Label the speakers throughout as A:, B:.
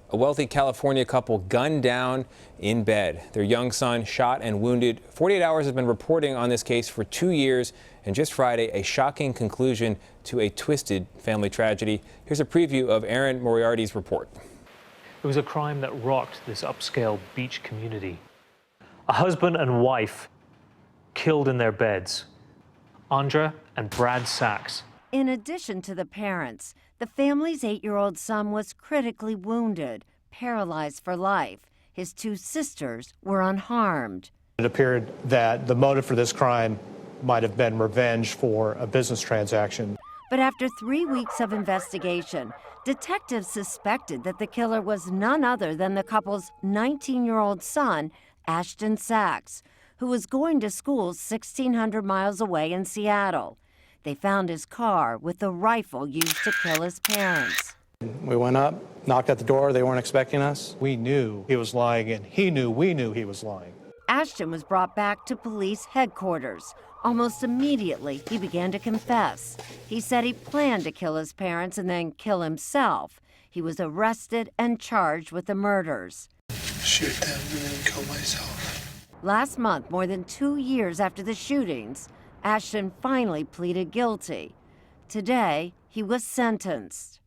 A: A wealthy California couple gunned down in bed. Their young son shot and wounded. 48 Hours has been reporting on this case for 2 years, and just Friday, a shocking conclusion to a twisted family tragedy. Here's a preview of Erin Moriarty's report.
B: It was a crime that rocked this upscale beach community. A husband and wife killed in their beds. Andra and Brad Sachs.
C: In addition to the parents, the family's 8-year-old son was critically wounded, paralyzed for life. His 2 sisters were unharmed.
D: It appeared that the motive for this crime might have been revenge for a business transaction.
C: But after 3 weeks of investigation, detectives suspected that the killer was none other than the couple's 19-year-old son, Ashton Sachs, who was going to school 1,600 miles away in Seattle. They found his car with the rifle used to kill his parents.
D: We went up, knocked at the door. They weren't expecting us. We knew he was lying, and we knew he was lying.
C: Ashton was brought back to police headquarters. Almost immediately, he began to confess. He said he planned to kill his parents and then kill himself. He was arrested and charged with the murders.
E: Shoot them and then kill myself.
C: Last month, more than 2 years after the shootings, Ashton finally pleaded guilty. Today, he was sentenced.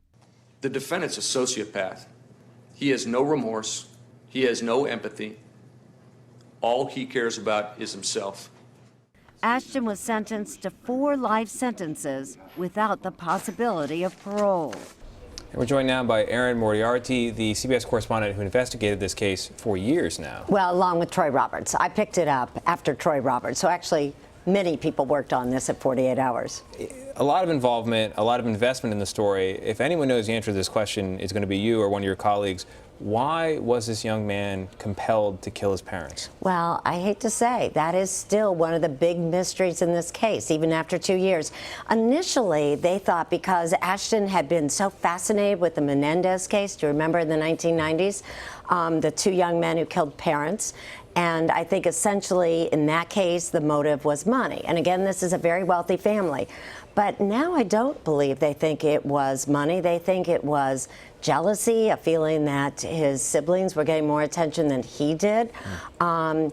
F: The defendant's a sociopath. He has no remorse. He has no empathy. All he cares about is himself.
C: Ashton was sentenced to 4 life sentences without the possibility of parole.
A: And we're joined now by Erin Moriarty, the CBS correspondent who investigated this case for years now.
G: Well, along with Troy Roberts. I picked it up after Troy Roberts. So actually, many people worked on this at 48 Hours.
A: A lot of involvement, a lot of investment in the story. If anyone knows the answer to this question, it's going to be you or one of your colleagues. Why was this young man compelled to kill his parents?
G: Well, I hate to say, that is still one of the big mysteries in this case, even after 2 years. Initially, they thought because Ashton had been so fascinated with the Menendez case, do you remember in the 1990s? The 2 young men who killed parents. And I think essentially in that case, the motive was money. And again, this is a very wealthy family. But now I don't believe they think it was money. They think it was jealousy, a feeling that his siblings were getting more attention than he did. And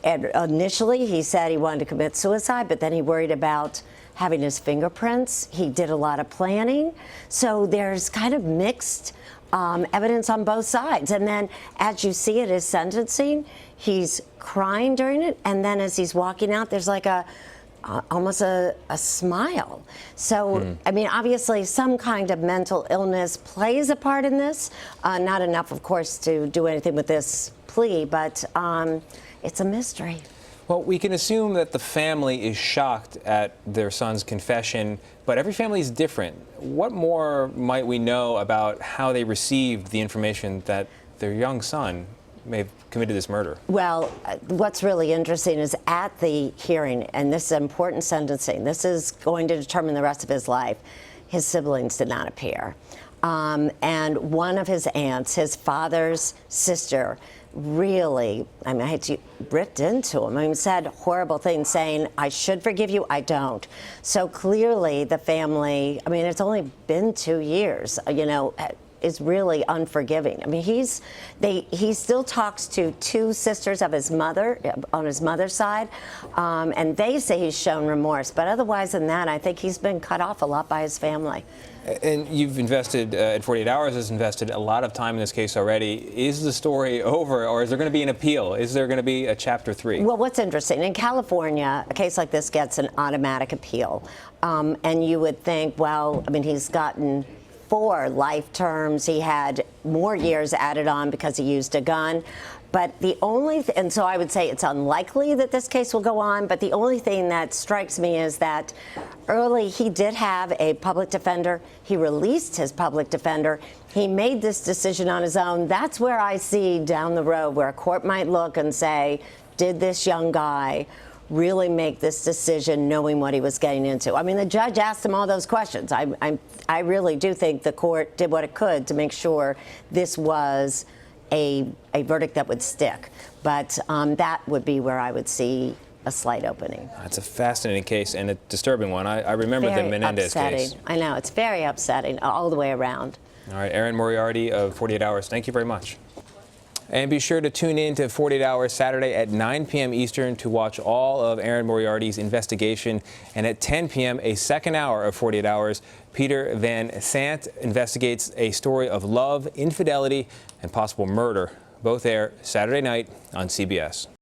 G: initially, he said he wanted to commit suicide, but then he worried about having his fingerprints. He did a lot of planning. So there's kind of mixed evidence on both sides. And then as you see at his sentencing, he's crying during it. And then as he's walking out, there's like almost a smile. So, I mean, obviously some kind of mental illness plays a part in this. Not enough, of course, to do anything with this plea, but it's a mystery.
A: Well, we can assume that the family is shocked at their son's confession, but every family is different. What more might we know about how they received the information that their young son may have committed this murder?
G: Well, what's really interesting is at the hearing, and this is important sentencing, this is going to determine the rest of his life, his siblings did not appear. And one of his aunts, his father's sister, really, I mean, I hate to ripped into him. I mean, said horrible things saying, I should forgive you, I don't. So clearly the family, I mean, it's only been 2 years, you know, is really unforgiving. I mean, he still talks to 2 sisters of his mother, on his mother's side, and they say he's shown remorse. But otherwise than that, I think he's been cut off a lot by his family.
A: And you've invested, at 48 Hours has invested a lot of time in this case already. Is the story over, or is there going to be an appeal? Is there going to be a Chapter 3?
G: Well, what's interesting, in California, a case like this gets an automatic appeal. And you would think, well, I mean, he's gotten 4 life terms. He had more years added on because he used a gun. But the only, and so I would say it's unlikely that this case will go on, but the only thing that strikes me is that early he did have a public defender. He released his public defender. He made this decision on his own. That's where I see down the road where a court might look and say, did this young guy really make this decision knowing what he was getting into? I mean, the judge asked him all those questions. I really do think the court did what it could to make sure this was a verdict that would stick. But that would be where I would see a slight opening.
A: It's a fascinating case and a disturbing one. I remember the Menendez case.
G: I know, it's very upsetting all the way around.
A: All right, Erin Moriarty of 48 Hours, thank you very much. And be sure to tune in to 48 Hours Saturday at 9 p.m. Eastern to watch all of Erin Moriarty's investigation. And at 10 p.m., a second hour of 48 Hours, Peter Van Sant investigates a story of love, infidelity, and possible murder. Both air Saturday night on CBS.